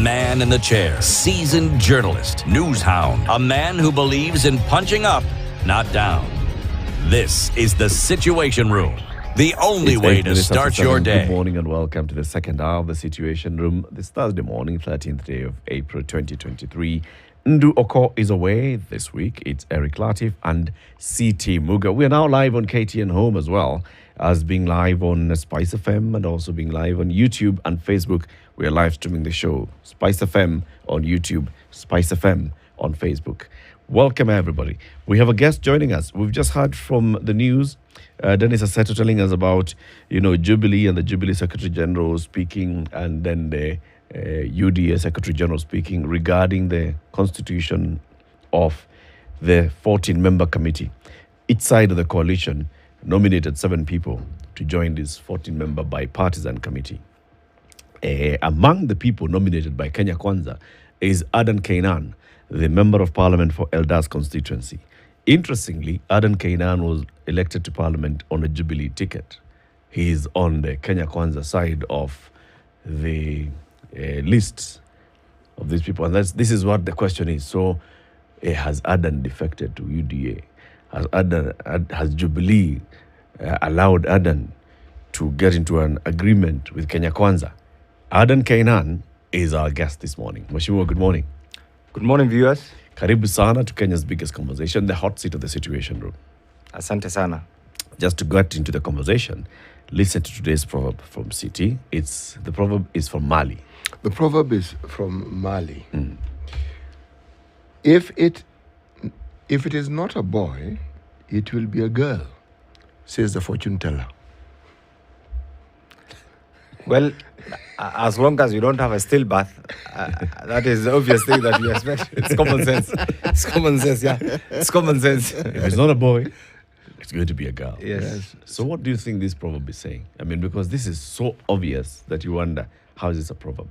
man in the chair, seasoned journalist, news hound, a man who believes in punching up, not down. This is the Situation Room, the only way to start your day. Good morning and welcome to the second hour of the Situation Room this Thursday morning, 13th day of April 2023. Ndu Oko is away this week. It's Eric Latif and CT Muga. We are now live on KTN Home as well as being live on Spice FM and also being live on YouTube and Facebook. We are live streaming the show. Spice FM on YouTube, Spice FM on Facebook. Welcome, everybody. We have a guest joining us. We've just heard from the news. Dennis Aseto telling us about, Jubilee and the Jubilee Secretary General speaking, and then the UDA Secretary General speaking regarding the constitution of the 14-member committee. Each side of the coalition nominated 7 people to join this 14-member bipartisan committee. Among the people nominated by Kenya Kwanza is Adan Kenan, the Member of Parliament for Eldas constituency. Interestingly, Adan Kenan was elected to Parliament on a Jubilee ticket. He is on the Kenya Kwanza side of the lists of these people. And this is what the question is. So, has Adan defected to UDA? Has Jubilee allowed Adan to get into an agreement with Kenya Kwanza? Adan Kenan is our guest this morning. Mheshimiwa, good morning. Good morning, viewers. Karibu sana to Kenya's biggest conversation, the hot seat of the Situation Room. Asante sana. Just to get into the conversation, listen to today's proverb from CT. The proverb is from Mali. The proverb is from Mali. If it is not a boy, it will be a girl, says the fortune teller. Well, as long as you don't have a stillbirth, that is the obvious thing that we expect. It's common sense. It's common sense, yeah. It's common sense. If it's not a boy, it's going to be a girl. Yes. So what do you think this proverb is saying? I mean, because this is so obvious that you wonder, how is this a proverb?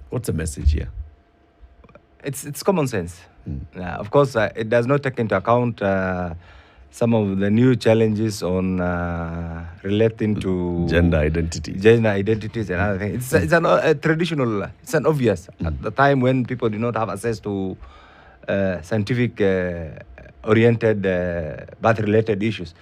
What's the message here? It's common sense. Of course, it does not take into account some of the new challenges on relating to gender identities and other things. It's an obvious. At the time when people did not have access to scientific oriented birth-related issues.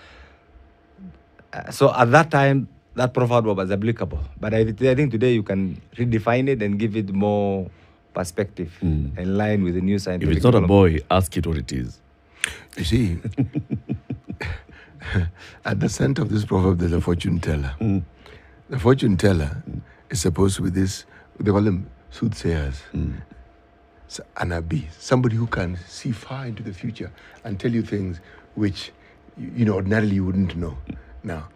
So at that time, that proverb was applicable. But I think today you can redefine it and give it more perspective in line with the new scientific. If it's not a boy, ask it what it is. You see, at the center of this proverb, there's a fortune teller. The fortune teller is supposed to be this, they call them soothsayers. An abi, somebody who can see far into the future and tell you things which, ordinarily you wouldn't know. Now,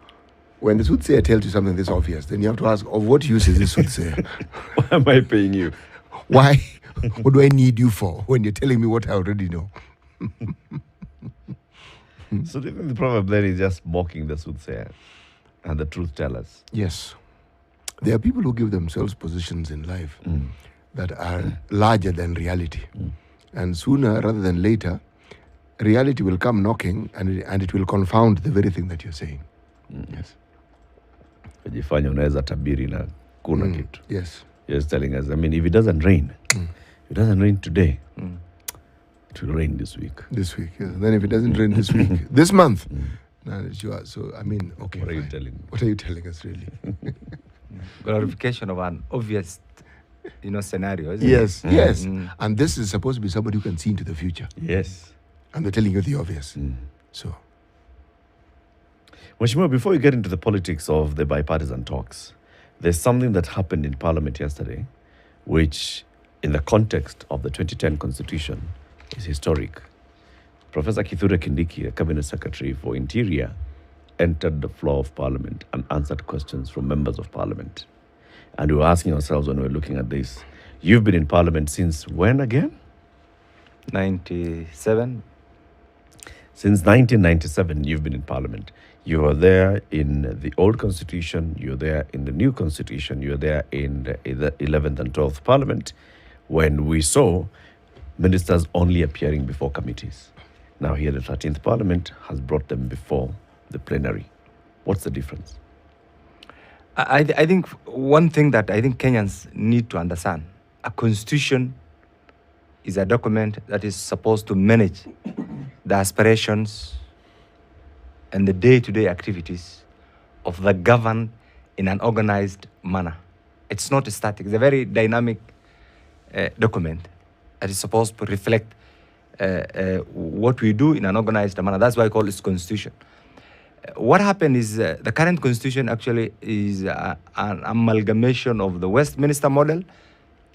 when the soothsayer tells you something this obvious, then you have to ask, of what use is this soothsayer? Why am I paying you? Why? What do I need you for when you're telling me what I already know? So do you think the proverb then is just mocking the soothsayer and the truth tellers? Yes. There are people who give themselves positions in life that are larger than reality. And sooner rather than later, reality will come knocking and it will confound the very thing that you're saying. Yes. Kujifanya unaweza tabiri na kuna kitu. Yes. You're just telling us, I mean, if it doesn't rain, it doesn't rain today, it will rain this week. This week, yes. And then if it doesn't rain this week, this month, so, I mean, okay. What are you telling me? What are you telling us, really? Glorification of an obvious, scenario, isn't yes, it? Yes. And this is supposed to be somebody who can see into the future. Yes. And they're telling you the obvious. So. Mheshimiwa, before we get into the politics of the bipartisan talks, there's something that happened in Parliament yesterday, which, in the context of the 2010 Constitution, is historic. Professor Kithure Kindiki, the Cabinet Secretary for Interior, entered the floor of Parliament and answered questions from members of Parliament. And we were asking ourselves when we were looking at this, you've been in Parliament since when again? 97. Since 1997, you've been in Parliament. You were there in the old Constitution, you were there in the new Constitution, you were there in the 11th and 12th Parliament, when we saw ministers only appearing before committees. Now here the 13th Parliament has brought them before the plenary. What's the difference? I think one thing that I think Kenyans need to understand, a constitution is a document that is supposed to manage the aspirations and the day-to-day activities of the governed in an organized manner. It's not static. It's a very dynamic document that is supposed to reflect what we do in an organized manner. That's why I call it constitution. What happened is the current constitution actually is an amalgamation of the Westminster model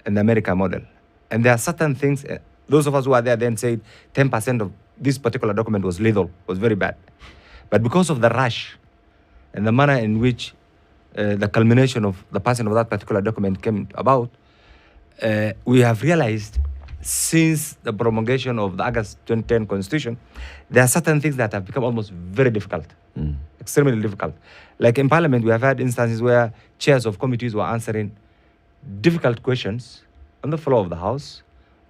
and the American model. And there are certain things, those of us who are there then said 10% of this particular document was lethal, was very bad. But because of the rush and the manner in which the culmination of the passing of that particular document came about, we have realized since the promulgation of the August 2010 Constitution, there are certain things that have become almost very difficult, extremely difficult. Like in Parliament, we have had instances where chairs of committees were answering difficult questions on the floor of the House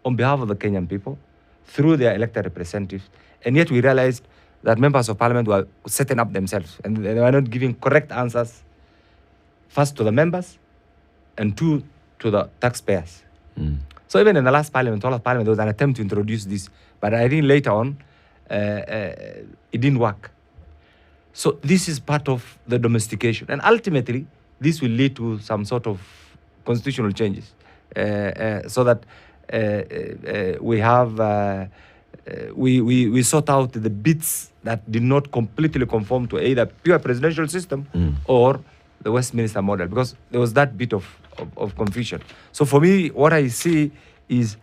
on behalf of the Kenyan people through their elected representatives. And yet we realized that members of Parliament were setting up themselves and they were not giving correct answers, first to the members and two, to the taxpayers. So even in the last Parliament, all of Parliament, there was an attempt to introduce this. But I think later on, it didn't work. So this is part of the domestication. And ultimately, this will lead to some sort of constitutional changes so that we have, we sort out the bits that did not completely conform to either pure presidential system or the Westminster model, because there was that bit of confusion. So for me, what I see is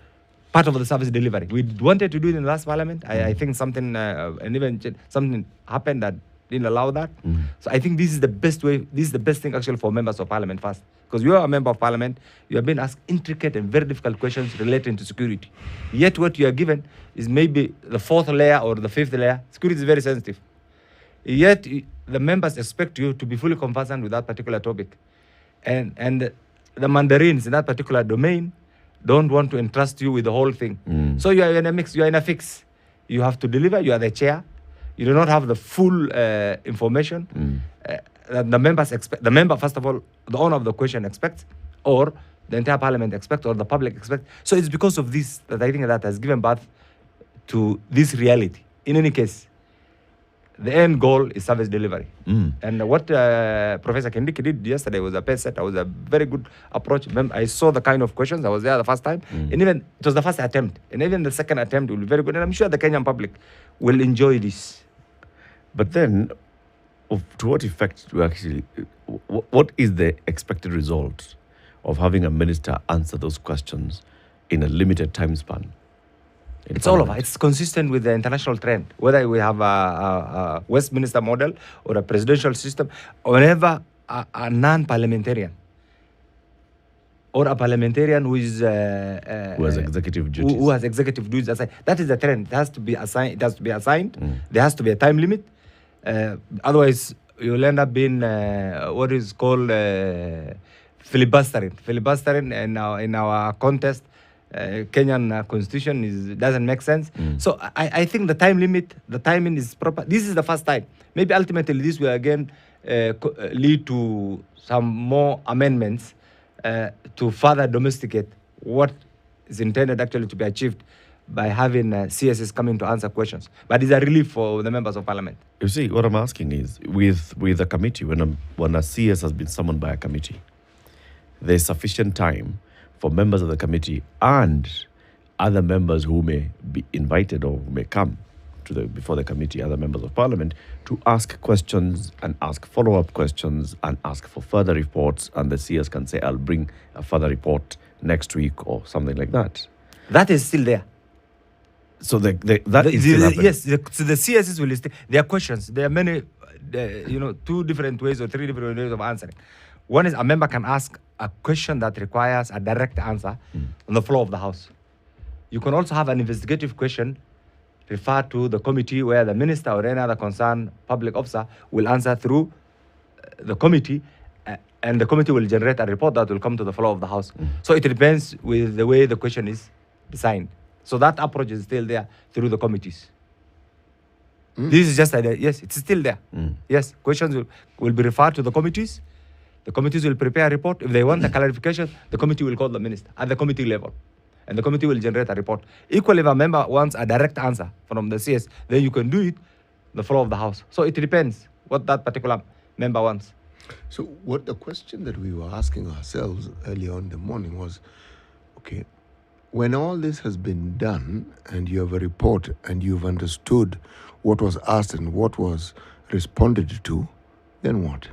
part of the service delivery. We wanted to do it in the last Parliament. I think something, and even something happened that didn't allow that. So I think this is the best way, this is the best thing actually for members of Parliament first. Because you are a member of Parliament, you have been asked intricate and very difficult questions relating to security. Yet what you are given is maybe the fourth layer or the fifth layer. Security is very sensitive. Yet the members expect you to be fully conversant with that particular topic. And the mandarins in that particular domain don't want to entrust you with the whole thing. So you are in a mix, you are in a fix. You have to deliver, you are the chair. You do not have the full information. The members expect, the member, first of all, the owner of the question expects, or the entire Parliament expects, or the public expects. So it's because of this that I think that has given birth to this reality. In any case, the end goal is service delivery. And what Professor Kindiki did yesterday was a pace setter, was a very good approach. I saw the kind of questions. I was there the first time. And even, it was the first attempt. And even the second attempt will be very good. And I'm sure the Kenyan public will enjoy this. But then, to what effect do actually, what is the expected result of having a minister answer those questions in a limited time span? It's all over. It's consistent with the international trend. Whether we have a Westminster model or a presidential system, or whenever a non-parliamentarian or a parliamentarian who is who has executive duties, who has executive duties assigned, that is the trend. It has to be assigned. It has to be assigned. There has to be a time limit. Otherwise, you'll end up being what is called filibustering. Filibustering in our contest. Kenyan constitution doesn't make sense. So I think the time limit, the timing is proper. This is the first time. Maybe ultimately this will again lead to some more amendments to further domesticate what is intended actually to be achieved by having CSs coming to answer questions. But it's a relief for the members of Parliament. You see, what I'm asking is, with a committee, when a CS has been summoned by a committee, there's sufficient time for members of the committee and other members who may be invited or may come before the committee, other members of Parliament, to ask questions and ask follow-up questions and ask for further reports, and the CS can say, I'll bring a further report next week or something like that. That is still there. So that is still happening. Yes, so the CSs will still, there are questions. There are many, two different ways or three different ways of answering. One is a member can ask a question that requires a direct answer on the floor of the House. You can also have an investigative question refer to the committee where the minister or any other concerned public officer will answer through the committee, and the committee will generate a report that will come to the floor of the House. So it depends with the way the question is designed. So that approach is still there through the committees. This is just, yes, it's still there. Yes, questions will be referred to the committees, The committees will prepare a report. If they want a clarification, the committee will call the minister at the committee level. And the committee will generate a report. Equally, if a member wants a direct answer from the CS, then you can do it the floor of the House. So it depends what that particular member wants. So what the question that we were asking ourselves early on in the morning was, okay, when all this has been done and you have a report and you've understood what was asked and what was responded to, then what?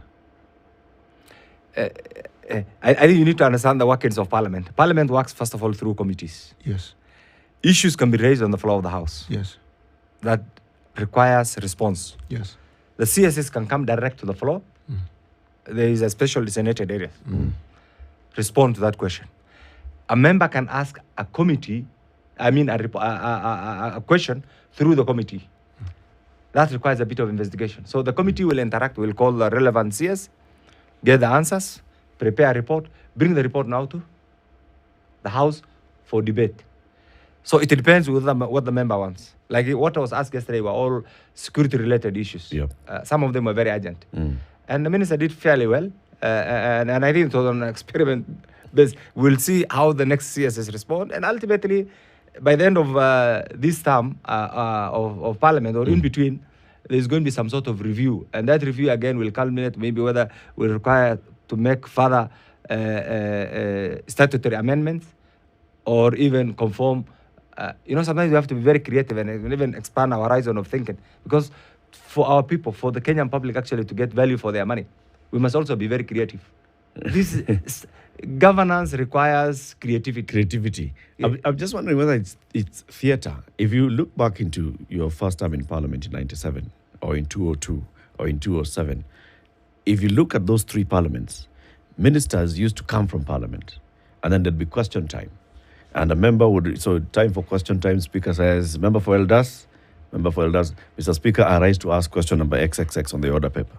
I think you need to understand the workings of Parliament. Parliament works, first of all, through committees. Yes. Issues can be raised on the floor of the House. Yes. That requires response. Yes. The CSS can come direct to the floor. There is a special designated area. Respond to that question. A member can ask a committee, a question through the committee. That requires a bit of investigation. So the committee will interact, will call the relevant CS, get the answers, prepare a report, bring the report now to the House for debate. So it depends with what the member wants. Like what was asked yesterday were all security-related issues. Yep. Some of them were very urgent. And the minister did fairly well. And I think it was an experiment. We'll see how the next CSS respond. And ultimately, by the end of this term of Parliament, or in between, there's going to be some sort of review. And that review, again, will culminate maybe whether we're required to make further statutory amendments or even conform. Sometimes we have to be very creative and even expand our horizon of thinking. Because for our people, for the Kenyan public actually to get value for their money, we must also be very creative. This governance requires creativity. Yeah. I'm just wondering whether it's theatre. If you look back into your first time in Parliament in 97, or in 202, or in 207, if you look at those three parliaments, ministers used to come from Parliament, and then there'd be question time. And a member would, so time for question time, Speaker says, Member for Elders, Mr. Speaker, I rise to ask question number XXX on the order paper.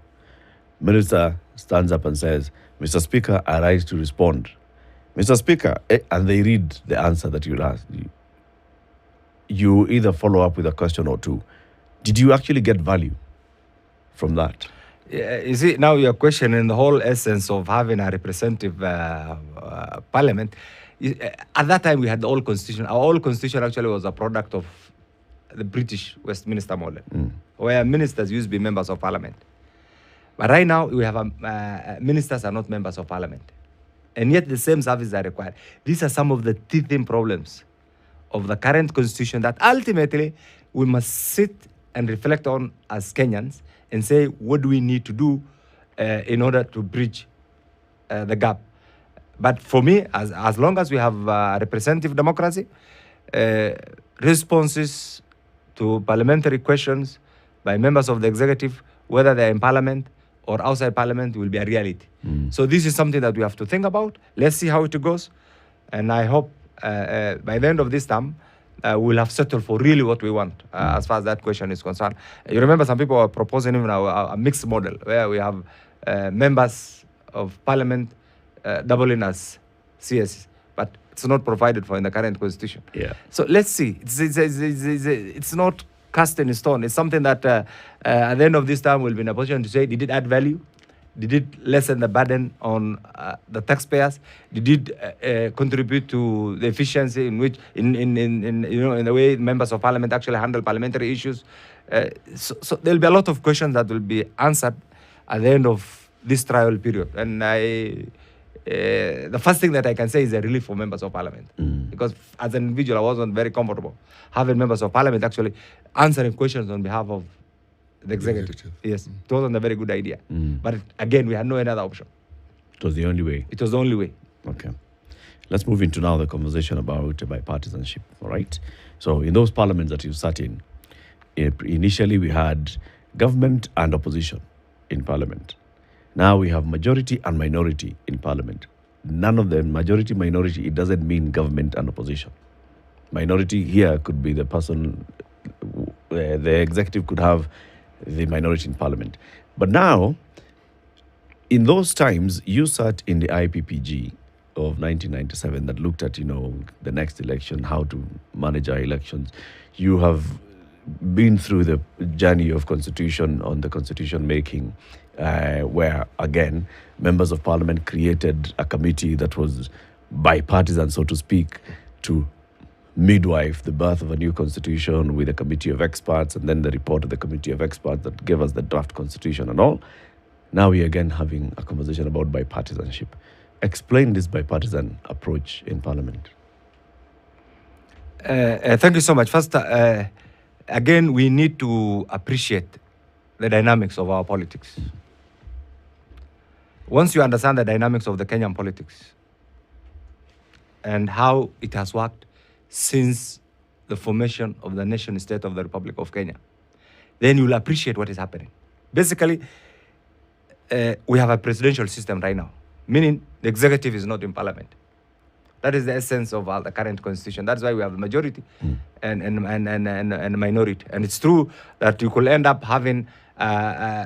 Minister stands up and says, Mr. Speaker, I rise to respond. Mr. Speaker, and they read the answer that you asked. You either follow up with a question or two. Did you actually get value from that? Yeah, you see, now you're questioning the whole essence of having a representative parliament. At that time, we had the old constitution. Our old constitution actually was a product of the British Westminster model, where ministers used to be members of parliament. But right now, we have ministers are not members of parliament. And yet the same services are required. These are some of the teething problems of the current constitution that ultimately we must sit and reflect on as Kenyans and say, what do we need to do in order to bridge the gap? But for me, as long as we have representative democracy, responses to parliamentary questions by members of the executive, whether they're in parliament or outside parliament, will be a reality. So this is something that we have to think about. Let's see how it goes. And I hope by the end of this term, we'll have settled for really what we want as far as that question is concerned. You remember some people are proposing even a mixed model where we have members of parliament doubling as CS, but it's not provided for in the current constitution. Yeah. So let's see. It's not cast in stone. It's something that at the end of this time we'll be in a position to say, did it add value? Did it lessen the burden on the taxpayers? Did it contribute to the efficiency in which, in the way members of parliament actually handle parliamentary issues? So there'll be a lot of questions that will be answered at the end of this trial period. And the first thing that I can say is a relief for members of parliament. Because as an individual, I wasn't very comfortable having members of parliament actually answering questions on behalf of the executive. Yes, it wasn't a very good idea. But again, we had no other option. It was the only way. It was the only way. Okay. Let's move into now the conversation about bipartisanship, all right? So in those parliaments that you sat in, initially we had government and opposition in parliament. Now we have majority and minority in parliament. None of them, majority, minority, it doesn't mean government and opposition. Minority here could be the person, the executive could have the minority in parliament. But now, in those times, you sat in the IPPG of 1997 that looked at, the next election, how to manage our elections. You have been through the journey of constitution on the constitution making where, again, members of parliament created a committee that was bipartisan, so to speak, to midwife the birth of a new constitution with a committee of experts, and then the report of the committee of experts that gave us the draft constitution and all. Now we're again having a conversation about bipartisanship. Explain this bipartisan approach in parliament. Thank you so much. First, again, we need to appreciate the dynamics of our politics. Once you understand the dynamics of the Kenyan politics and how it has worked since the formation of the nation state of the Republic of Kenya, then you'll appreciate what is happening. Basically, we have a presidential system right now, meaning the executive is not in parliament. That is the essence of the current constitution. That's why we have a majority and a minority. And it's true that you could end up having,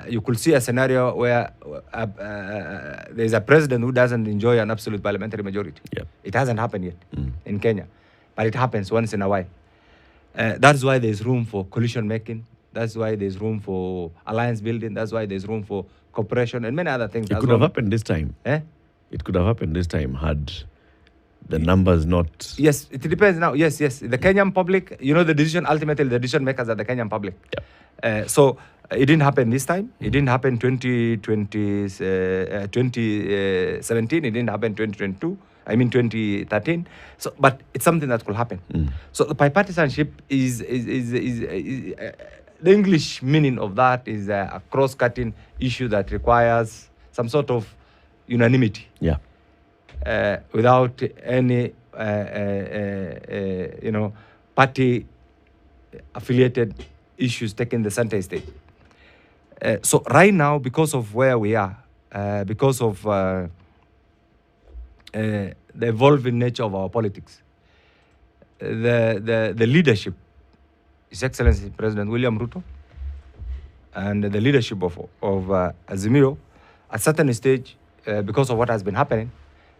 you could see a scenario where there's a president who doesn't enjoy an absolute parliamentary majority. Yep. It hasn't happened yet in Kenya, but it happens once in a while. That's why there's room for coalition making. That's why there's room for alliance building. That's why there's room for cooperation and many other things. It could have happened this time. It could have happened this time had the numbers not... Yes, it depends now. Yes. The Kenyan public, the decision, ultimately the decision makers are the Kenyan public. Yep. So it didn't happen this time. It didn't happen 2017. It didn't happen 2013. So, but it's something that could happen. So the bipartisanship is the English meaning of that is a cross-cutting issue that requires some sort of unanimity. Yeah. Without any, party-affiliated issues taking the center stage. So right now, because of where we are, because of the evolving nature of our politics, the leadership, His Excellency President William Ruto, and the leadership of Azimio, at a certain stage, because of what has been happening,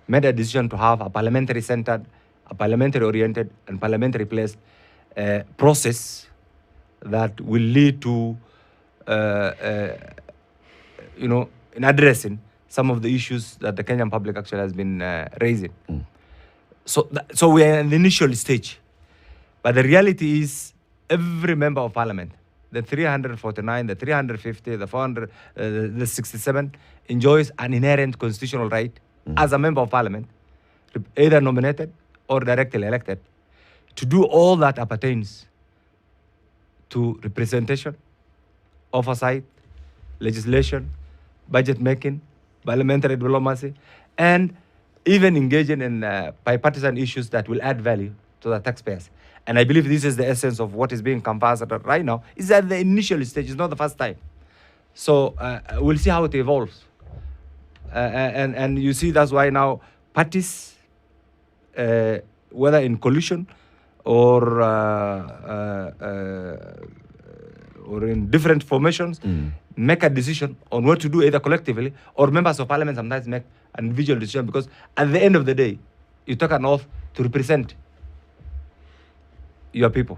made a decision to have a parliamentary-centered, a parliamentary-oriented, and parliamentary-placed process that will lead to, in addressing some of the issues that the Kenyan public actually has been raising. So we are in the initial stage. But the reality is every member of parliament, the 349, the 350, the 400, the 67, enjoys an inherent constitutional right as a member of parliament, either nominated or directly elected, to do all that appertains to representation, oversight, legislation, budget making, parliamentary diplomacy, and even engaging in bipartisan issues that will add value to the taxpayers. And I believe this is the essence of what is being canvassed right now. It's at the initial stage. It's not the first time. So we'll see how it evolves. And you see that's why now parties, whether in coalition or in different formations, make a decision on what to do either collectively or members of parliament sometimes make an individual decision, because at the end of the day, you took an oath to represent your people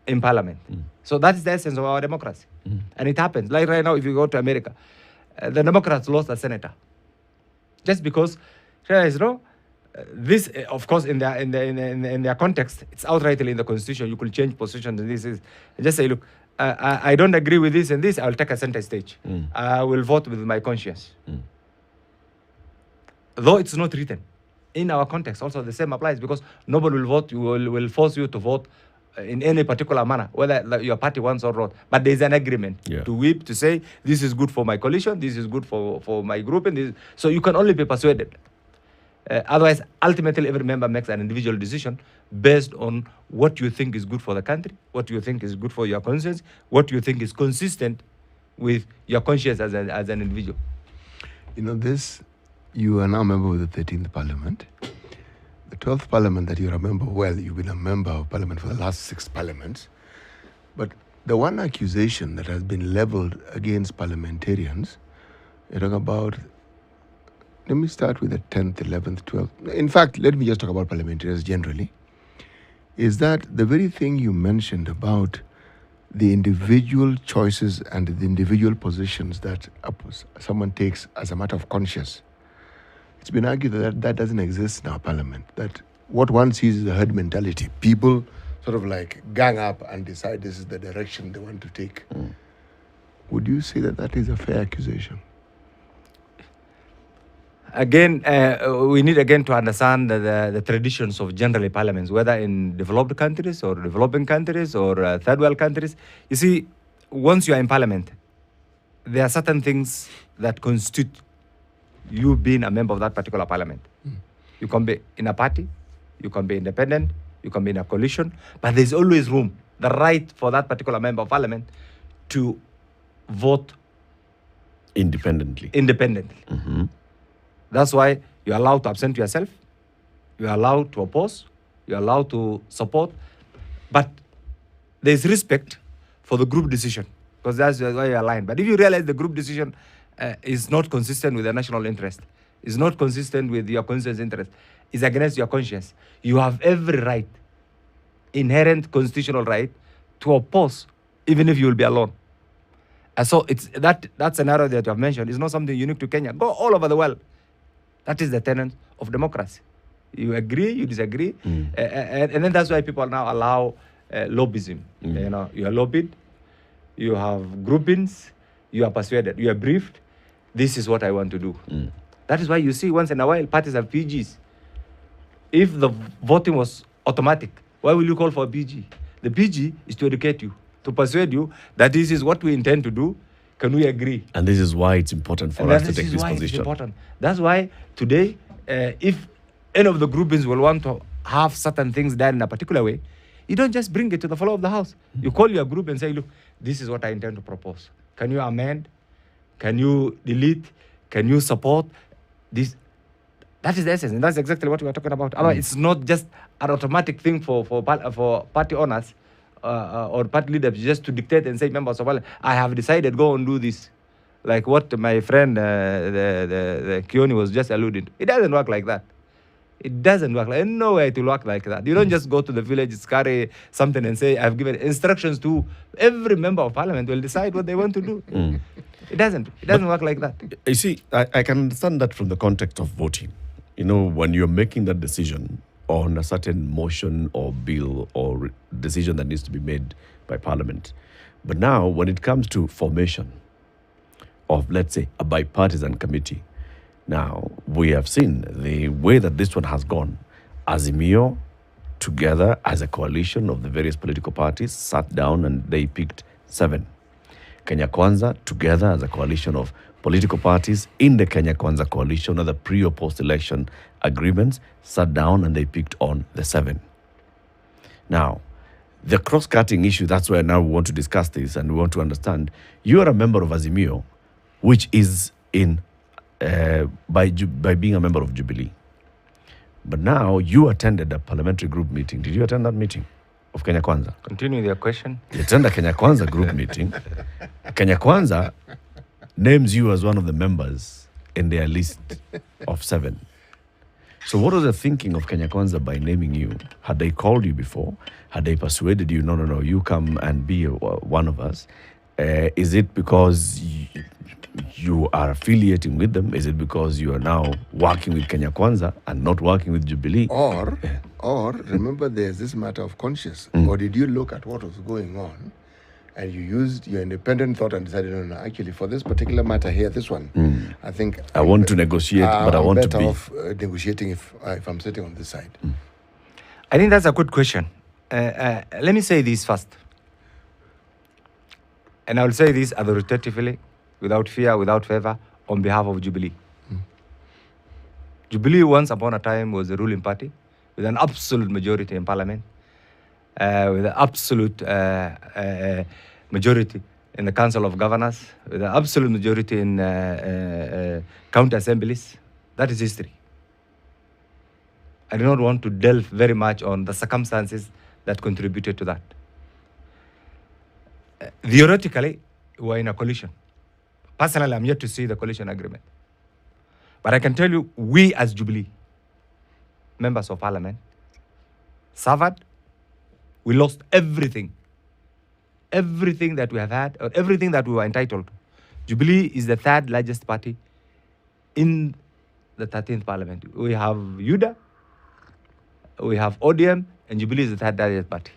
in parliament. So that is the essence of our democracy. And it happens. Like right now, if you go to America, the Democrats lost a senator. Just because, this, of course, in their context, it's outrightly in the constitution. You could change positions, and this is just say, look, I don't agree with this and this. I'll take a center stage. I will vote with my conscience. Though it's not written in our context, also the same applies, because nobody will vote. Will force you to vote in any particular manner, whether your party wants or not. But there's an agreement to whip, to say, this is good for my coalition, this is good for my group, and this. So you can only be persuaded. Otherwise, ultimately, every member makes an individual decision based on what you think is good for the country, what you think is good for your conscience, what you think is consistent with your conscience as an individual. You are now a member of the 13th Parliament. The 12th Parliament that you remember well, you've been a member of Parliament for the last 6 parliaments. But the one accusation that has been leveled against parliamentarians, you talk about, let me start with the 10th, 11th, 12th. In fact, let me just talk about parliamentarians generally, is that the very thing you mentioned about the individual choices and the individual positions that someone takes as a matter of conscience. It's been argued that that doesn't exist in our parliament, that what one sees is a herd mentality. People sort of like gang up and decide this is the direction they want to take. Would you say that that is a fair accusation? Again, we need again to understand the traditions of generally parliaments, whether in developed countries or developing countries or third world countries. You see, once you are in parliament, there are certain things that constitute you being a member of that particular parliament. You can be in a party, you can be independent, you can be in a coalition, but there's always room, the right for that particular member of parliament to vote independently. That's why you're allowed to absent yourself, you're allowed to oppose, you're allowed to support, but there's respect for the group decision, because that's why you're aligned. But if you realize the group decision is not consistent with the national interest, is not consistent with your conscience interest, is against your conscience, you have every right, inherent constitutional right, to oppose, even if you will be alone. And so it's that scenario that you have mentioned is not something unique to Kenya. Go all over the world. That is the tenet of democracy. You agree, you disagree, and then that's why people now allow lobbyism. You know, you are lobbied, you have groupings, you are persuaded, you are briefed. This is what I want to do. That is why you see once in a while parties have PGs. If the voting was automatic, why will you call for a PG? The PG is to educate you, to persuade you that this is what we intend to do. Can we agree? And this is why it's important for us to take this position. It's important. That's why today, if any of the groupings will want to have certain things done in a particular way, you don't just bring it to the floor of the House. You call your group and say, look, this is what I intend to propose. Can you amend? Can you delete? Can you support this? That is the essence, and that's exactly what we are talking about. It's not just an automatic thing for party owners or party leaders just to dictate and say, members of parliament, I have decided, go and do this. Like what my friend the Kioni was just alluding to. It doesn't work like that. It doesn't work. Like, no way to work like that. You don't just go to the village, carry something and say, I've given instructions to every member of parliament will decide what they want to do. It doesn't work like that. You see, I can understand that from the context of voting. You know, when you're making that decision on a certain motion or bill or decision that needs to be made by parliament. But now, when it comes to formation of, let's say, a bipartisan committee, now we have seen the way that this one has gone. Azimio, together as a coalition of the various political parties, sat down and they picked 7. Kenya Kwanza, together as a coalition of political parties in the Kenya Kwanza coalition, or the pre or post-election agreements, sat down and they picked on the 7. Now, the cross-cutting issue, that's where now we want to discuss this and we want to understand. You are a member of Azimio, which is in by being a member of Jubilee. But now you attended a parliamentary group meeting. Did you attend that meeting of Kenya Kwanza? Continue your question. You attended a Kenya Kwanza group meeting. Kenya Kwanza names you as one of the members in their list of 7. So what was the thinking of Kenya Kwanza by naming you? Had they called you before? Had they persuaded you, no, you come and be one of us? Is it because you are affiliating with them? Is it because you are now working with Kenya Kwanza and not working with Jubilee? Or remember, there's this matter of conscience. Or did you look at what was going on and you used your independent thought and decided, no, actually, for this particular matter here, this one, I think I want to negotiate, but I want to be off negotiating if I'm sitting on this side. I think that's a good question. Let me say this first. And I will say this authoritatively, without fear, without favor, on behalf of Jubilee. Jubilee, once upon a time, was the ruling party with an absolute majority in parliament, with an absolute majority in the Council of Governors, with an absolute majority in county assemblies. That is history. I do not want to delve very much on the circumstances that contributed to that. Theoretically, we are in a coalition. Personally, I'm yet to see the coalition agreement. But I can tell you, we as Jubilee, members of parliament, suffered. We lost everything everything that we have had, or everything that we were entitled to. Jubilee is the third largest party in the 13th Parliament. We have UDA, we have ODM, and Jubilee is the third largest party.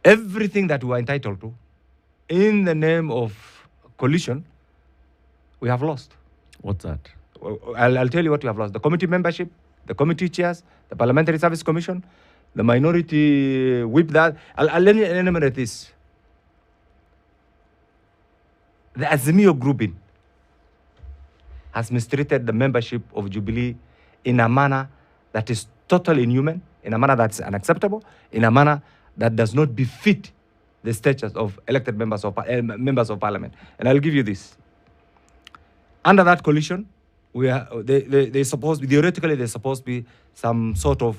Everything that we were entitled to, in the name of coalition, we have lost. What's that? I'll tell you what we have lost. The committee membership, the committee chairs, the Parliamentary Service Commission, the minority whip that. I'll let me enumerate this. The Azimio grouping has mistreated the membership of Jubilee in a manner that is totally inhuman, in a manner that's unacceptable, in a manner that does not befit the status of elected members of parliament. And I'll give you this. Under that coalition, there's supposed to be some sort of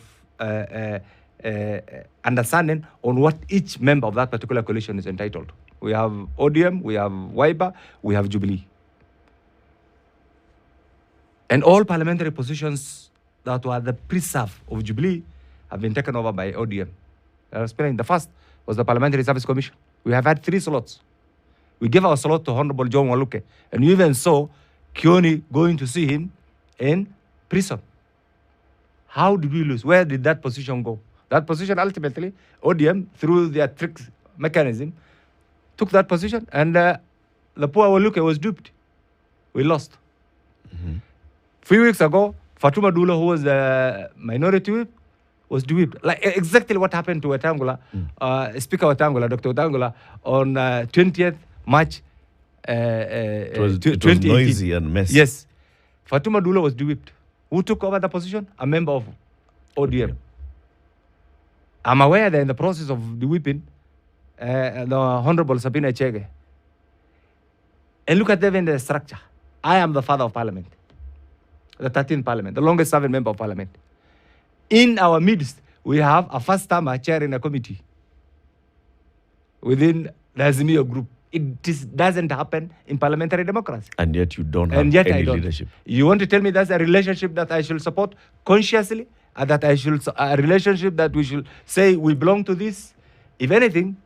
understanding on what each member of that particular coalition is entitled to. We have ODM, we have WIBA, we have Jubilee. And all parliamentary positions that were the preserve of Jubilee have been taken over by ODM. The first was the Parliamentary Service Commission. We have had 3 slots. We gave our slot to Honorable John Waluke, and you even saw Kioni going to see him in prison. How did we lose? Where did that position go? That position ultimately, ODM, through their tricks mechanism, took that position, and the poor Waluke was duped. We lost. Mm-hmm. Few weeks ago, Fatuma Dulo, who was the minority whip, was duped. Like exactly what happened to Wetangula, Speaker Wetangula, Dr. Wetangula, on 20th March It was 2018. noisy and messy. Yes. Fatuma Dulo was duped. Who took over the position? A member of ODM. I'm aware they're in the process of the whipping the Honorable Sabina Chege. And look at them in the structure. I am the father of parliament, the 13th parliament, the longest serving member of parliament. In our midst, we have a first-timer chairing a committee within the Azimio group. It doesn't happen in parliamentary democracy. And yet you don't have any leadership. You want to tell me that's a relationship that I should support consciously? That I should, a relationship that we should say we belong to this? If anything,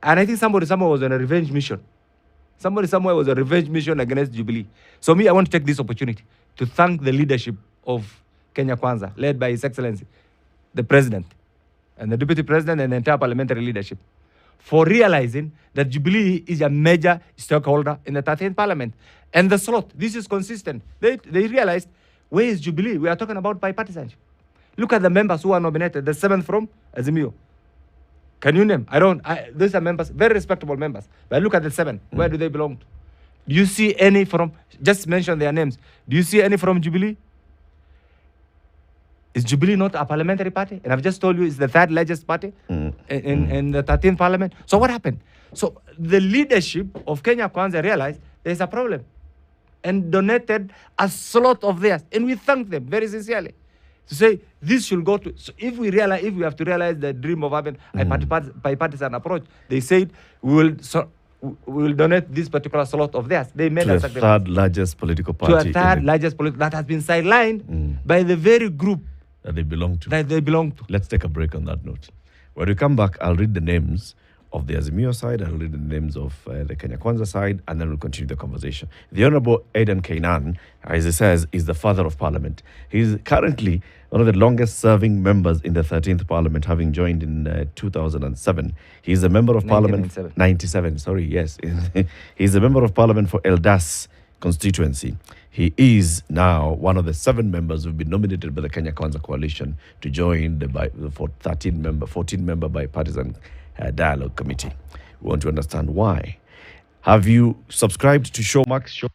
and I think somebody somewhere was on a revenge mission. Somebody somewhere was a revenge mission against Jubilee. So me, I want to take this opportunity to thank the leadership of Kenya Kwanza, led by His Excellency, the President, and the Deputy President, and the entire parliamentary leadership, for realizing that Jubilee is a major stakeholder in the 13th Parliament. And the slot, this is consistent. They realized, where is Jubilee? We are talking about bipartisanship. Look at the members who are nominated, the 7th from Azimio. Can you name? Those are members, very respectable members. But look at the 7. Where do they belong to? Do you see any from, just mention their names. Do you see any from Jubilee? Is Jubilee not a parliamentary party? And I've just told you it's the 3rd largest party in the 13th parliament. So what happened? So the leadership of Kenya Kwanza realized there's a problem and donated a slot of theirs. And we thank them very sincerely to say this should go to. So if we have to realize the dream of having a bipartisan approach, they said we will donate this particular slot of theirs. They made to the 3rd largest political party. To a 3rd largest political that has been sidelined by the very group that they belong to. Let's take a break on that note. When we come back, I'll read the names of the Azimio side, I'll read the names of the Kenya Kwanza side, and then we'll continue the conversation. The Honorable Adan Kenan, as he says, is the father of parliament. He's currently one of the longest serving members in the 13th Parliament, having joined in 2007. He's a member of parliament. 97, sorry, yes. He's a member of parliament for Eldas constituency. He is now one of the 7 members who've been nominated by the Kenya Kwanza coalition to join the 14-member bipartisan dialogue committee. We want to understand why. Have you subscribed to Showmax Show?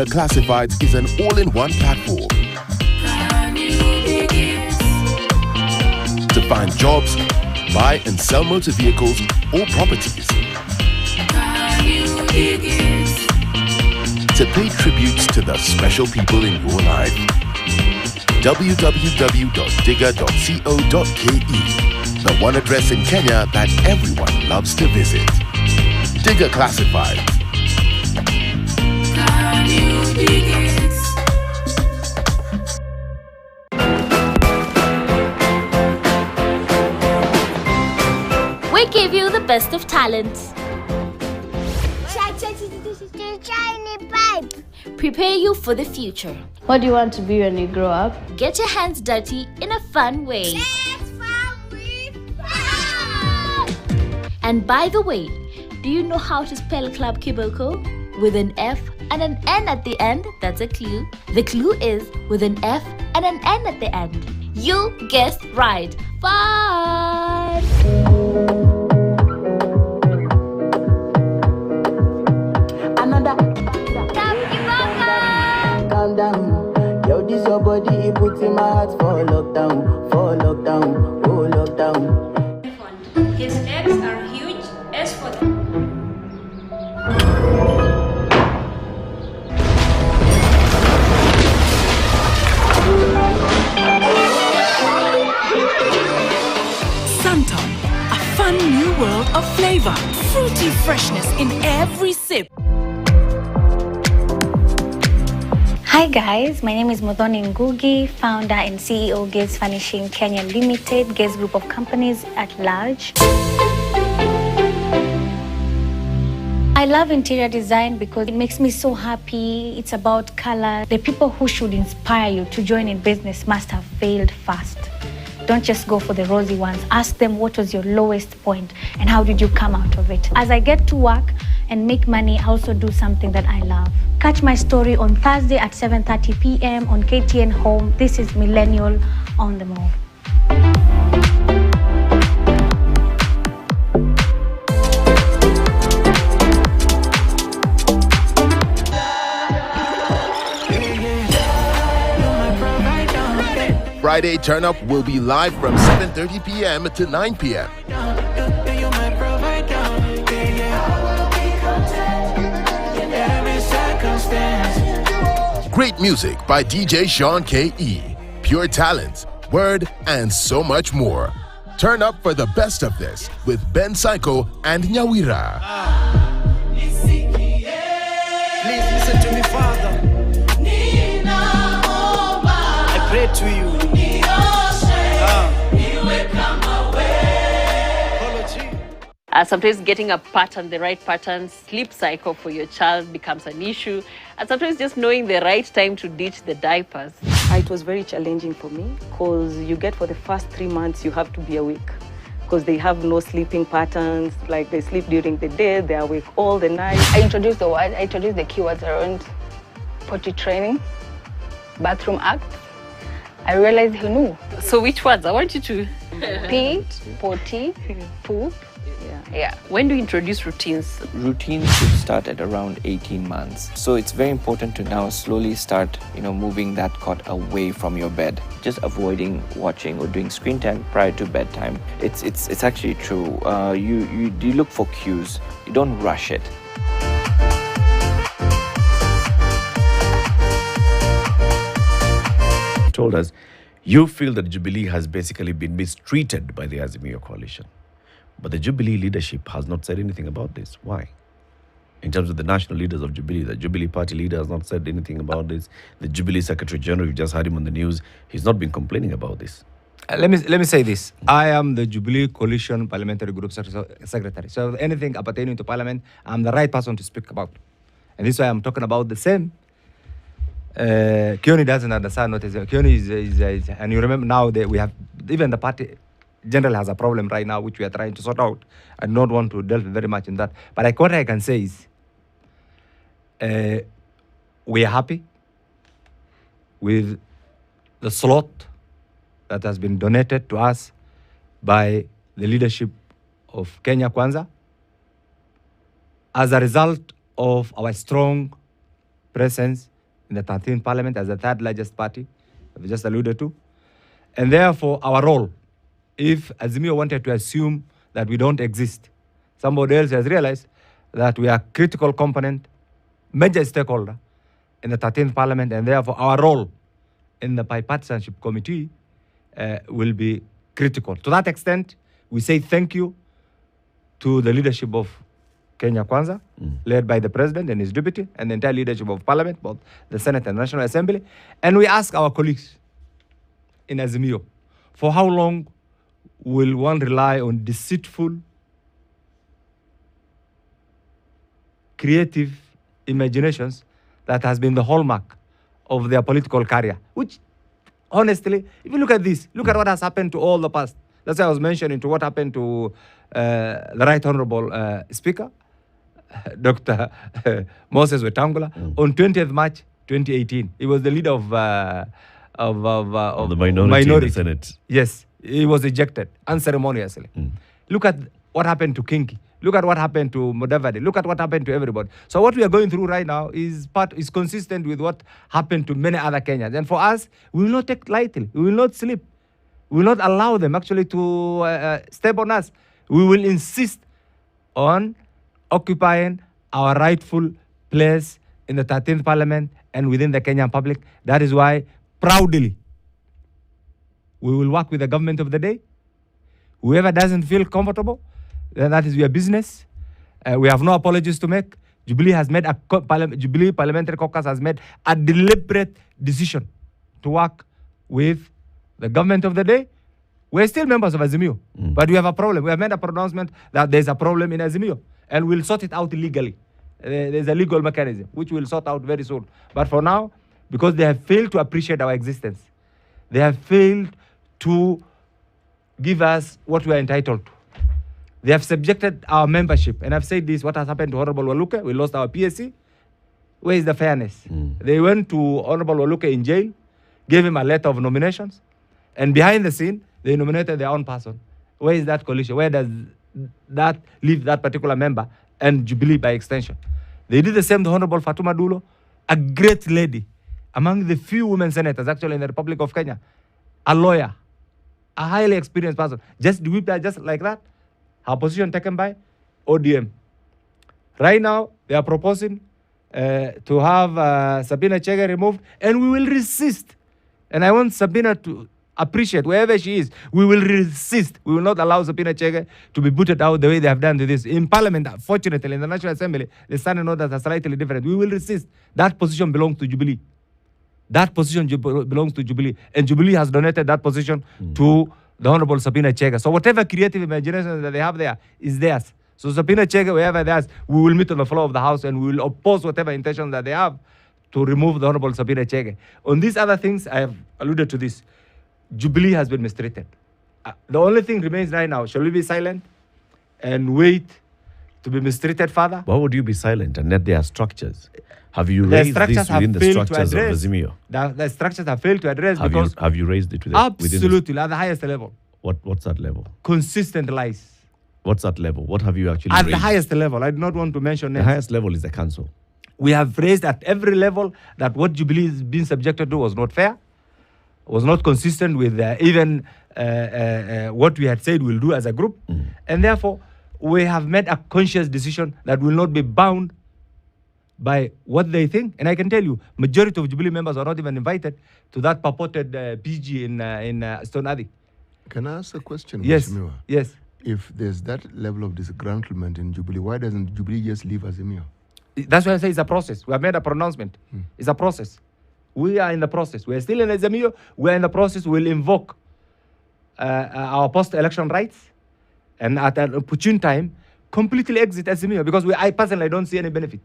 Classifieds is an all-in-one platform. find jobs, buy and sell motor vehicles or properties, to pay tributes to the special people in your life. www.digger.co.ke, the one address in Kenya that everyone loves to visit. Digger Classified. We give you the best of talents. Shiny pipe. Prepare you for the future. What do you want to be when you grow up? Get your hands dirty in a fun way. Let's fun with fun. And by the way, do you know how to spell Club Kiboko? With an F and an N at the end, that's a clue. The clue is with an F and an N at the end. You guessed right. Fun! Calm down, yo, this your body, it puts in my heart for lockdown, oh lockdown. His legs are huge, as for the Santon, a fun new world of flavor, fruity freshness in every sip. Hi guys, my name is Muthoni Ngugi, founder and CEO Gates Furnishing Kenya Limited, Gates Group of Companies at large. I love interior design because it makes me so happy. It's about color. The people who should inspire you to join in business must have failed fast. Don't just go for the rosy ones. Ask them what was your lowest point and how did you come out of it. As I get to work and make money, I also do something that I love. Catch my story on Thursday at 7:30 p.m. on KTN Home. This is Millennial on the Move. Friday Turn Up will be live from 7:30 p.m. to 9 p.m. Great music by DJ Sean K.E., pure talent, word, and so much more. Turn up for the best of this with Ben Psycho and Nyawira. Please listen to me, Father. I pray to you. Sometimes getting a pattern, the right pattern, sleep cycle for your child becomes an issue. And sometimes just knowing the right time to ditch the diapers. It was very challenging for me because you get for the first 3 months, you have to be awake because they have no sleeping patterns. Like they sleep during the day, they're awake all the night. I introduced the keywords around potty training, bathroom act. I realized he knew. So which ones? I want you to... Pee, potty, poop. Yeah. When do you introduce routines? Routines should start at around 18 months. So it's very important to now slowly start, moving that cot away from your bed. Just avoiding watching or doing screen time prior to bedtime. It's actually true. You look for cues. You don't rush it. Told us, you feel that Jubilee has basically been mistreated by the Azimio coalition. But the Jubilee leadership has not said anything about this. Why? In terms of the national leaders of Jubilee, the Jubilee party leader has not said anything about this. The Jubilee Secretary General, you just heard him on the news, he's not been complaining about this. Let me say this. I am the Jubilee Coalition Parliamentary Group Secretary. So anything appertaining to Parliament, I'm the right person to speak about. And this is why I'm talking about the same. Kioni doesn't understand what is Kioni is and you remember now that we have even the party general has a problem right now which we are trying to sort out. I don't want to delve very much in that, but what I can say is we are happy with the slot that has been donated to us by the leadership of Kenya Kwanza as a result of our strong presence in the 13th Parliament as the third largest party, we just alluded to. And therefore, our role if Azimio wanted to assume that we don't exist. Somebody else has realized that we are a critical component, major stakeholder in the 13th Parliament, and therefore our role in the Bipartisanship Committee will be critical. To that extent, we say thank you to the leadership of Kenya Kwanza, led by the President and his deputy, and the entire leadership of Parliament, both the Senate and National Assembly. And we ask our colleagues in Azimio, for how long will one rely on deceitful, creative imaginations that has been the hallmark of their political career? Which, honestly, if you look at this, look at what has happened to all the past. That's why I was mentioning to what happened to the Right Honorable Speaker, Dr. Moses Wetangula, on 20th March 2018. He was the leader of the minority in the Senate. Yes, he was ejected unceremoniously. Look at what happened to Kingi. Look at what happened to Mudavadi. Look at what happened to everybody. So what we are going through right now is consistent with what happened to many other Kenyans. And for us, we will not take lightly. We will not sleep. We will not allow them actually to step on us. We will insist on occupying our rightful place in the 13th Parliament and within the Kenyan public. That is why, proudly, we will work with the government of the day. Whoever doesn't feel comfortable, then that is your business. We have no apologies to make. Jubilee has made Jubilee Parliamentary Caucus has made a deliberate decision to work with the government of the day. We're still members of Azimio, but we have a problem. We have made a pronouncement that there's a problem in Azimio, and we'll sort it out legally. There's a legal mechanism, which we'll sort out very soon. But for now, because they have failed to appreciate our existence, they have failed to give us what we are entitled to. They have subjected our membership, and I've said this, what has happened to Honorable Waluke, we lost our PSC. Where is the fairness? They went to Honorable Waluke in jail, gave him a letter of nominations, and behind the scene, they nominated their own person. Where is that coalition? Where does that leave that particular member and Jubilee by extension? They did the same to Honorable Fatuma Dulo, a great lady, among the few women senators actually in the Republic of Kenya, a lawyer, a highly experienced person. Just whipped her just like that. Her position taken by ODM. Right now, they are proposing to have Sabina Chege removed, and we will resist. And I want Sabina to appreciate wherever she is. We will resist. We will not allow Sabina Chege to be booted out the way they have done to this. In Parliament, fortunately, in the National Assembly, the standing orders are slightly different. We will resist. That position belongs to Jubilee. That position belongs to Jubilee. And Jubilee has donated that position to the Honorable Sabina Chege. So whatever creative imagination that they have there is theirs. So Sabina Chege, wherever theirs, we will meet on the floor of the House and we will oppose whatever intention that they have to remove the Honorable Sabina Chege. On these other things, I have alluded to this. Jubilee has been mistreated. The only thing remains right now, shall we be silent and wait to be mistreated further? Why would you be silent and let their structures? Have you raised this within the structures of Azimio? The structures have failed to address have you raised it with absolutely at the highest level. What's that level? Consistent lies. What's that level? What have you actually raised? At the highest level. I do not want to mention names. The highest level is the council. We have raised at every level that what Jubilee is being subjected to was not fair, was not consistent with even what we had said we'll do as a group. And therefore, we have made a conscious decision that will not be bound by what they think. And I can tell you, majority of Jubilee members are not even invited to that purported PG in Stone Abbey. Can I ask a question? Yes. Mheshimiwa? Yes. If there's that level of disgruntlement in Jubilee, why doesn't Jubilee just leave Azimio? That's why I say it's a process. We have made a pronouncement. It's a process. We are in the process. We are still in Azimio. We are in the process. We'll invoke our post-election rights, and at an opportune time, completely exit Azimio, because I personally don't see any benefit.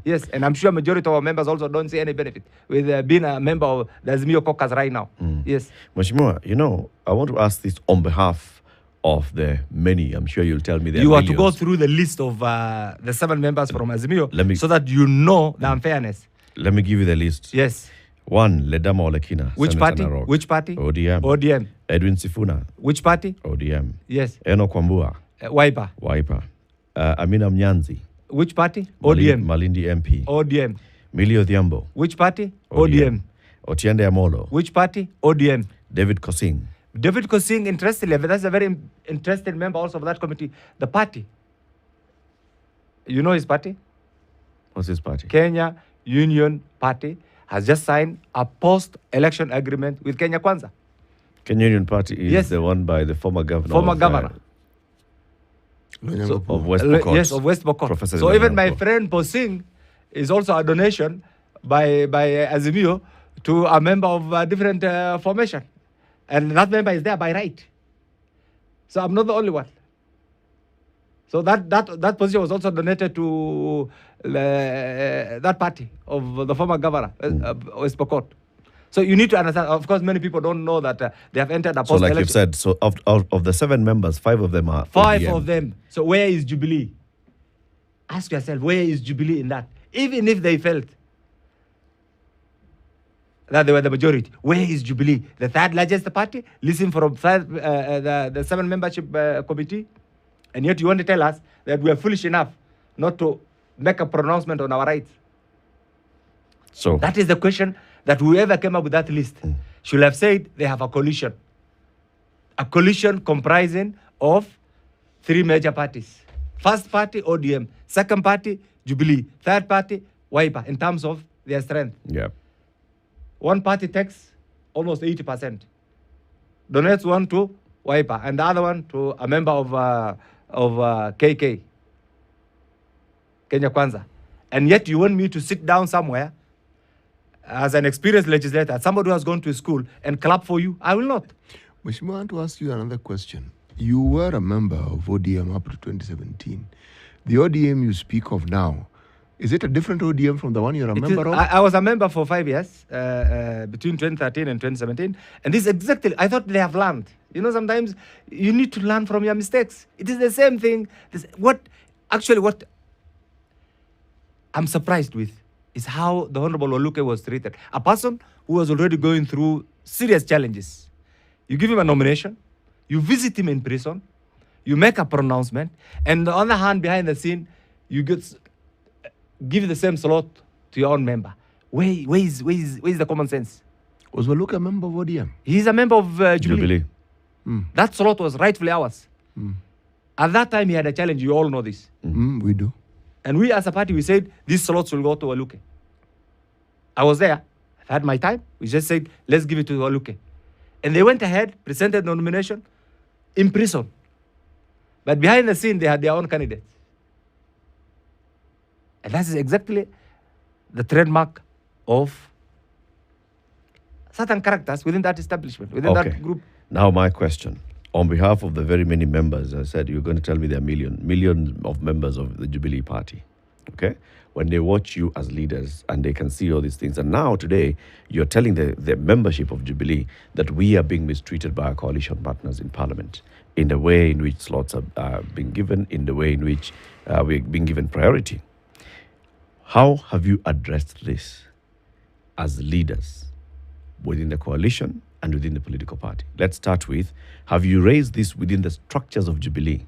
Yes, and I'm sure majority of our members also don't see any benefit with being a member of the Azimio caucus right now. Yes. Mheshimiwa, I want to ask this on behalf of the many. I'm sure you'll tell me there you are to go through the list of the 7 members from Azimio so that you know the unfairness. Let me give you the list. Yes. 1, Ledama Olekina. Which Senator party? Narok. Which party? ODM. ODM. Edwin Sifuna. Which party? ODM. Yes. Eno Kwambua. Wiper. Amina Mnyanzi. Which party? ODM. Malindi MP. ODM. Millie Odhiambo. Which party? ODM. Otiende Amolo. Which party? ODM. David Kosing. David Kosing, interestingly, that's a very interesting member also of that committee. The party, you know his party? What's his party? Kenya Union Party has just signed a post-election agreement with Kenya Kwanza. Kenya Union Party is Yes. the one by the former governor. Former of, governor. Of West Pokot. Yes, of West Pokot. Professor So even my Leonardo. friend Posing is also a donation by Azimio to a member of a different formation. And that member is there by right. So I'm not the only one. So that position was also donated to that party of the former governor, West Pokot. So you need to understand, of course, many people don't know that they have entered a So post-election. like you've said, so of the 7 members, 5 of them are Five ODM. of them. So where is Jubilee? Ask yourself, where is Jubilee in that? Even if they felt that they were the majority, where is Jubilee? The third largest party, listen from the 7 membership committee, and yet you want to tell us that we are foolish enough not to make a pronouncement on our rights. So that is the question that whoever came up with that list should have said they have a coalition. A coalition comprising of 3 major parties. First party, ODM. Second party, Jubilee. Third party, Wiper, in terms of their strength. Yeah. One party takes almost 80%. Donates one to Wiper and the other one to a member of KK, Kenya Kwanza. And yet you want me to sit down somewhere as an experienced legislator, somebody who has gone to school, and clap for you? I will not. Mheshimiwa, I want to ask you another question. You were a member of ODM up to 2017. The ODM you speak of now, is it a different ODM from the one you're a member of? I was a member for 5 years, between 2013 and 2017. And this is exactly, I thought they have learned. You know, sometimes you need to learn from your mistakes. It is the same thing. What I'm surprised with is how the Honorable Oluke was treated. A person who was already going through serious challenges. You give him a nomination, you visit him in prison, you make a pronouncement, and on the hand, behind the scene, you give the same slot to your own member. Where is the common sense? Was Oluke a member of ODM? He's a member of Jubilee. That slot was rightfully ours. At that time, he had a challenge. You all know this. We do. And we as a party, we said, these slots will go to Oluke. I was there. I've had my time. We just said, let's give it to Oluke. And they went ahead, presented the nomination in prison. But behind the scene, they had their own candidates. And that is exactly the trademark of certain characters within that establishment, within that group. Now my question. On behalf of the very many members, I said you're going to tell me there are millions of members of the Jubilee Party. Okay? When they watch you as leaders and they can see all these things. And now today, you're telling the membership of Jubilee that we are being mistreated by our coalition partners in Parliament in the way in which slots are being given, in the way in which we're being given priority. How have you addressed this as leaders within the coalition and within the political party? Let's start with, have you raised this within the structures of Jubilee?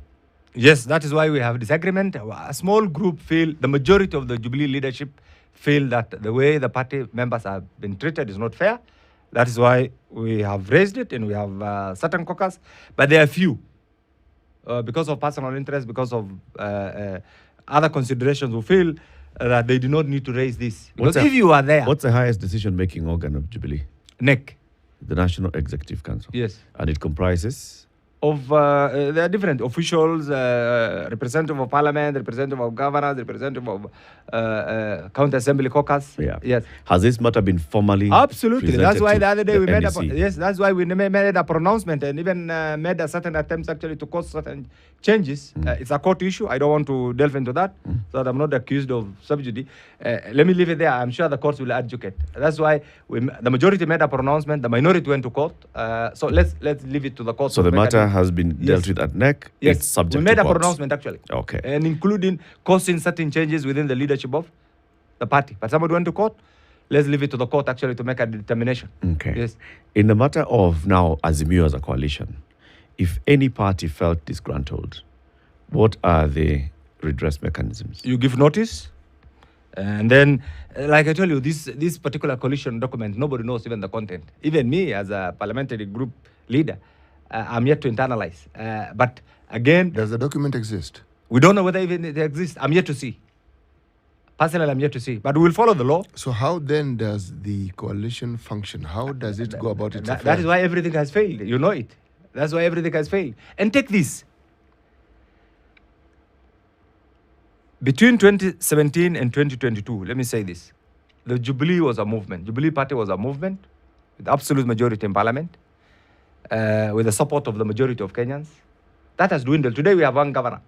Yes, that is why we have disagreement. A small group feel, the majority of the Jubilee leadership feel that the way the party members have been treated is not fair. That is why we have raised it and we have certain caucus. But there are few, because of personal interest, because of other considerations, who feel that they do not need to raise this. Because if you are there... What's the highest decision-making organ of Jubilee? NEC. The National Executive Council. Yes. And it comprises? Of, there are different officials, representative of parliament, representative of governors, representative of county assembly caucus. Yeah. Yes. Has this matter been formally Absolutely. That's why the other day we made NEC? that's why we made a pronouncement and even made a certain attempts actually to cause certain changes. It's a court issue. I don't want to delve into that so that I'm not accused of subjudy. Let me leave it there. I'm sure the courts will adjudicate. That's why the majority made a pronouncement, the minority went to court. So let's leave it to the court. So the matter has been dealt with at NEC. Yes. It's subject we made to a courts. pronouncement actually. Okay. And including causing certain changes within the leadership of the party. But somebody went to court. Let's leave it to the court actually to make a determination. Okay. Yes. In the matter of now Azimio as a coalition, if any party felt disgruntled, what are the redress mechanisms? You give notice. And then, like I told you, this particular coalition document, nobody knows even the content. Even me, as a parliamentary group leader. I'm yet to internalize. But again, does the document exist? We don't know whether even it exists. I'm yet to see. Personally, I'm yet to see. But we will follow the law. So how then does the coalition function? How does it go about its affairs? That is why everything has failed. You know it. That's why everything has failed. And take this. Between 2017 and 2022, let me say this. The Jubilee was a movement. Jubilee Party was a movement with absolute majority in parliament, with the support of the majority of Kenyans. That has dwindled. Today we have one governor.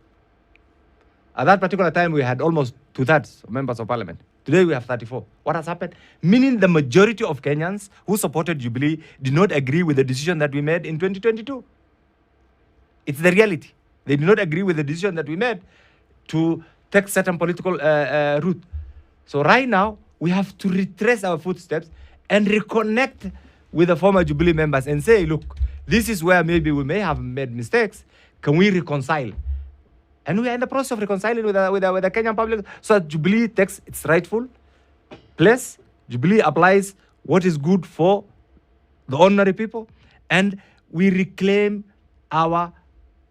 At that particular time, we had almost 2/3 of members of parliament. Today we have 34. What has happened? Meaning the majority of Kenyans who supported Jubilee did not agree with the decision that we made in 2022. It's the reality. They did not agree with the decision that we made to take certain political route. So right now, we have to retrace our footsteps and reconnect with the former Jubilee members and say, look, this is where maybe we may have made mistakes. Can we reconcile? And we are in the process of reconciling with the Kenyan public so that Jubilee takes its rightful place. Jubilee applies what is good for the ordinary people. And we reclaim our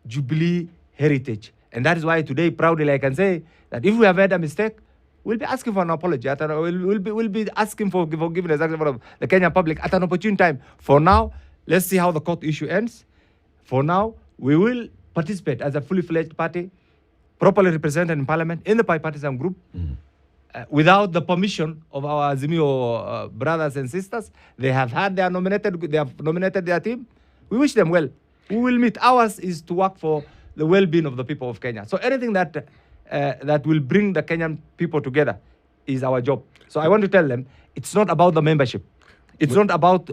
Jubilee heritage. And that is why today, proudly, I can say that if we have made a mistake, we'll be asking for an apology. We'll be asking for forgiveness from the Kenyan public at an opportune time. For now, let's see how the court issue ends. For now, we will participate as a fully fledged party, properly represented in parliament, in the bipartisan group, without the permission of our Azimio brothers and sisters. They have nominated their team. We wish them well. We will meet. Ours is to work for the well-being of the people of Kenya. So anything that will bring the Kenyan people together is our job. So I want to tell them, it's not about the membership. It's not about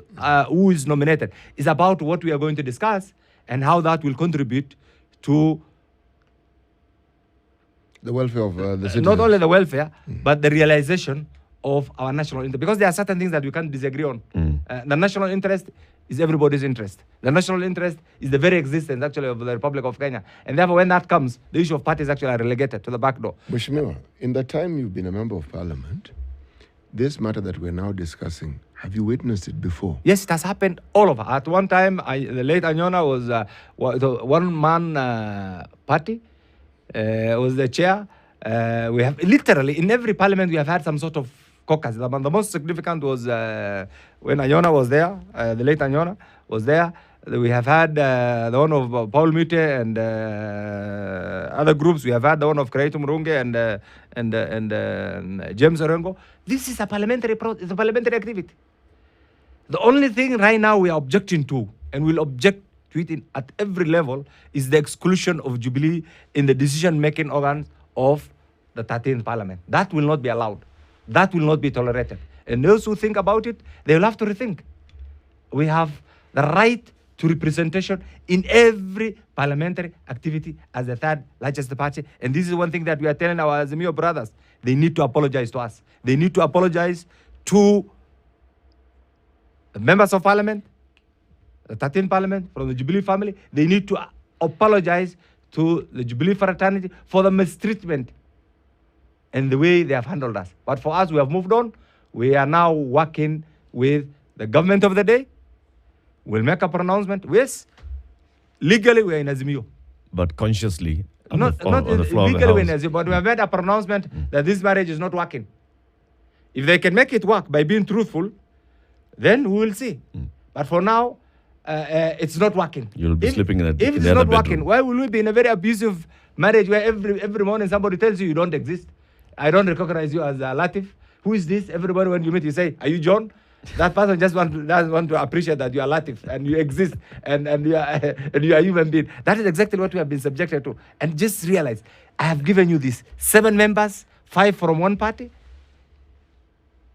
who is nominated. It's about what we are going to discuss and how that will contribute to the welfare of the citizens. Not only the welfare, but the realization of our national interest. Because there are certain things that we can't disagree on. The national interest is everybody's interest. The national interest is the very existence, actually, of the Republic of Kenya. And therefore, when that comes, the issue of parties actually are relegated to the back door. Mheshimiwa, in the time you've been a member of parliament, this matter that we're now discussing, have you witnessed it before? Yes, it has happened all over. At one time, the late Anyona was the one-man party, was the chair. We have literally, in every parliament, we have had some sort of caucus. The most significant was when Anyona was there, the late Anyona was there. We have had the one of Paul Mute and other groups. We have had the one of Kreitu Murunge and James Orengo. This is a parliamentary activity. The only thing right now we are objecting to, and we'll object to it at every level, is the exclusion of Jubilee in the decision-making organs of the 13th parliament. That will not be allowed. That will not be tolerated. And those who think about it, they will have to rethink. We have the right to representation in every parliamentary activity as the third largest party. And this is one thing that we are telling our Azimio brothers. They need to apologize to us. They need to apologize to the members of parliament, the 13th parliament, from the Jubilee family. They need to apologize to the Jubilee fraternity for the mistreatment and the way they have handled us. But for us, we have moved on. We are now working with the government of the day. We'll make a pronouncement. Yes, legally we are in Azimio. But consciously, Not legally we are in Azimio, but we have made a pronouncement that this marriage is not working. If they can make it work by being truthful, then we will see. But for now, it's not working. You'll be sleeping in a If it's not working, why will we be in a very abusive marriage where every morning somebody tells you don't exist? I don't recognize you as Latif. Who is this? Everybody, when you meet, you say, are you John? That person just doesn't want to appreciate that you are Latif and you exist and you are a human being. That is exactly what we have been subjected to. And just realize, I have given you this 7 members, 5 from one party,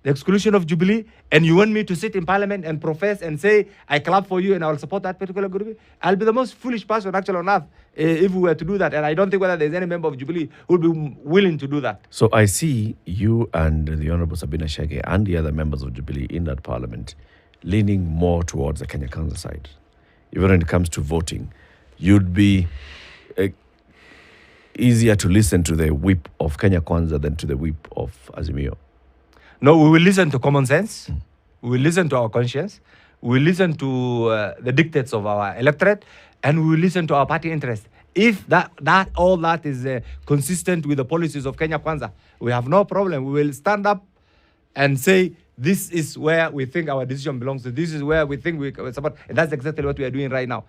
the exclusion of Jubilee, and you want me to sit in parliament and profess and say, I clap for you and I will support that particular group? I'll be the most foolish person actually on earth if we were to do that. And I don't think whether there's any member of Jubilee who would be willing to do that. So I see you and the Honorable Sabina Chege and the other members of Jubilee in that parliament leaning more towards the Kenya Kwanza side. Even when it comes to voting, you'd be easier to listen to the whip of Kenya Kwanza than to the whip of Azimio. No, we will listen to common sense. We will listen to our conscience. we listen to the dictates of our electorate, and we will listen to our party interest. If all that is consistent with the policies of Kenya Kwanza, we have no problem. We will stand up and say, this is where we think our decision belongs to. This is where we think we support. And that's exactly what we are doing right now.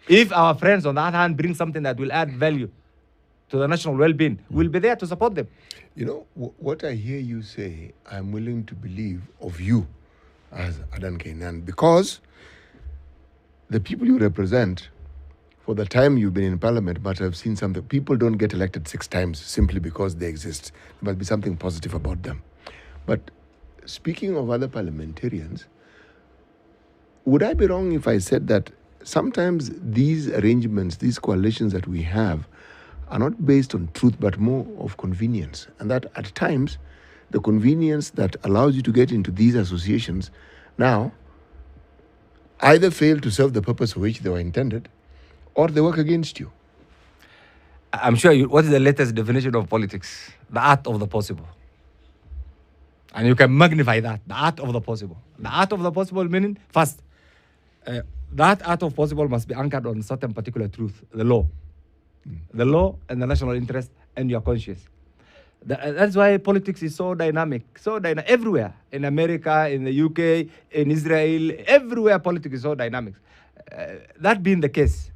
If our friends, on the other hand, bring something that will add value to the national well-being, we'll be there to support them. You know, what I hear you say, I'm willing to believe of you as Adan Kenan, because the people you represent, for the time you've been in parliament, but I've seen something. People don't get elected 6 times simply because they exist. There must be something positive about them. But speaking of other parliamentarians, would I be wrong if I said that sometimes these arrangements, these coalitions that we have, are not based on truth, but more of convenience? And that at times, the convenience that allows you to get into these associations now either fail to serve the purpose for which they were intended, or they work against you. I'm sure what is the latest definition of politics? The art of the possible. And you can magnify that, the art of the possible. The art of the possible meaning, first, that art of possible must be anchored on certain particular truth, the law. The law and the national interest and your conscience. That's why politics is so dynamic, everywhere. In America, in the UK, in Israel, everywhere politics is so dynamic. That being the case,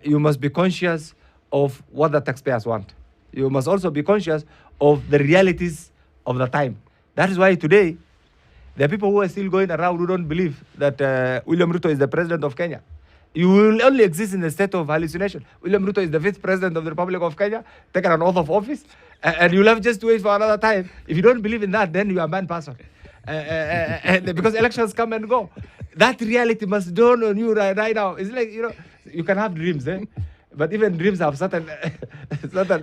you must be conscious of what the taxpayers want. You must also be conscious of the realities of the time. That is why today, there are people who are still going around who don't believe that William Ruto is the president of Kenya. You will only exist in a state of hallucination. William Ruto is the 5th president of the Republic of Kenya, taken an oath of office, and you'll have just to wait for another time. If you don't believe in that, then you are a bad person. Because elections come and go. That reality must dawn on you right now. It's like, you can have dreams, but even dreams have certain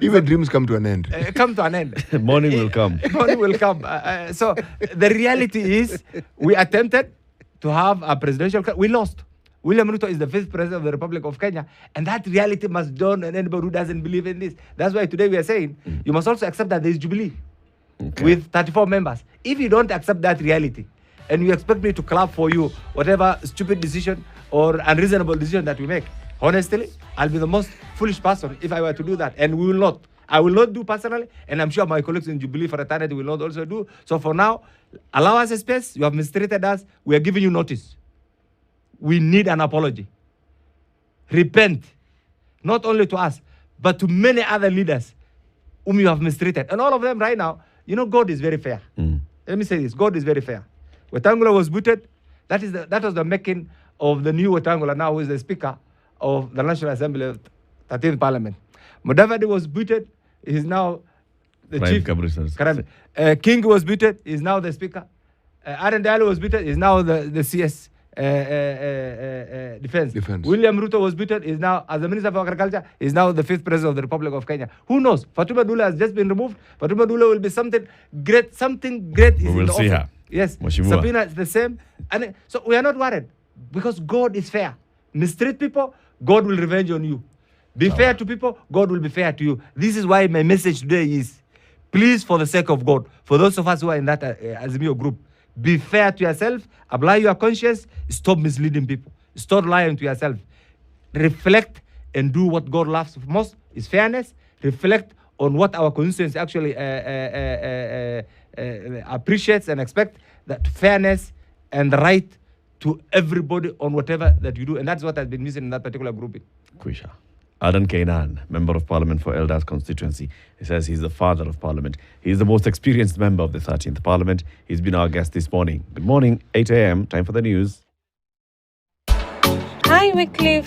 even dreams come to an end. Come to an end. Morning will come. Morning will come. So the reality is, we attempted to have a presidential. We lost. William Ruto is the 5th president of the Republic of Kenya, and that reality must dawn on anybody who doesn't believe in this. That's why today we are saying you must also accept that there is Jubilee with 34 members. If you don't accept that reality, and you expect me to clap for you whatever stupid decision or unreasonable decision that we make, honestly, I'll be the most foolish person if I were to do that, and we will not. I will not do personally, and I'm sure my colleagues in Jubilee fraternity will not also do. So for now, allow us a space. You have mistreated us. We are giving you notice. We need an apology. Repent, not only to us, but to many other leaders whom you have mistreated. And all of them right now, God is very fair. Let me say this, God is very fair. Wetangula was booted. That was the making of the new Wetangula now, who is the Speaker of the National Assembly of 13th Parliament. Mudavadi was booted. He is now the chief. King was booted. He is now the Speaker. Adan was booted. He is now the CS. Defense. William Ruto was booted, is now, as the Minister of Agriculture, is now the 5th President of the Republic of Kenya. Who knows? Fatuma Dula has just been removed. Fatuma Dula will be something great. Something great is in the see her. Yes. Mheshimiwa. Sabina is the same. And so we are not worried because God is fair. Mistreat people, God will revenge on you. Be fair to people, God will be fair to you. This is why my message today is, please, for the sake of God, for those of us who are in that Azimio group, be fair to yourself, apply your conscience, stop misleading people, stop lying to yourself. Reflect and do what God loves most is fairness. Reflect on what our constituency actually appreciates and expect, that fairness and the right to everybody on whatever that you do. And that's what has been missing in that particular grouping. Kwisha. Adan Kenan, Member of Parliament for Elders constituency. He says he's the father of Parliament. He's the most experienced member of the 13th Parliament. He's been our guest this morning. Good morning, 8 a.m. Time for the news. Hi, Wycliffe.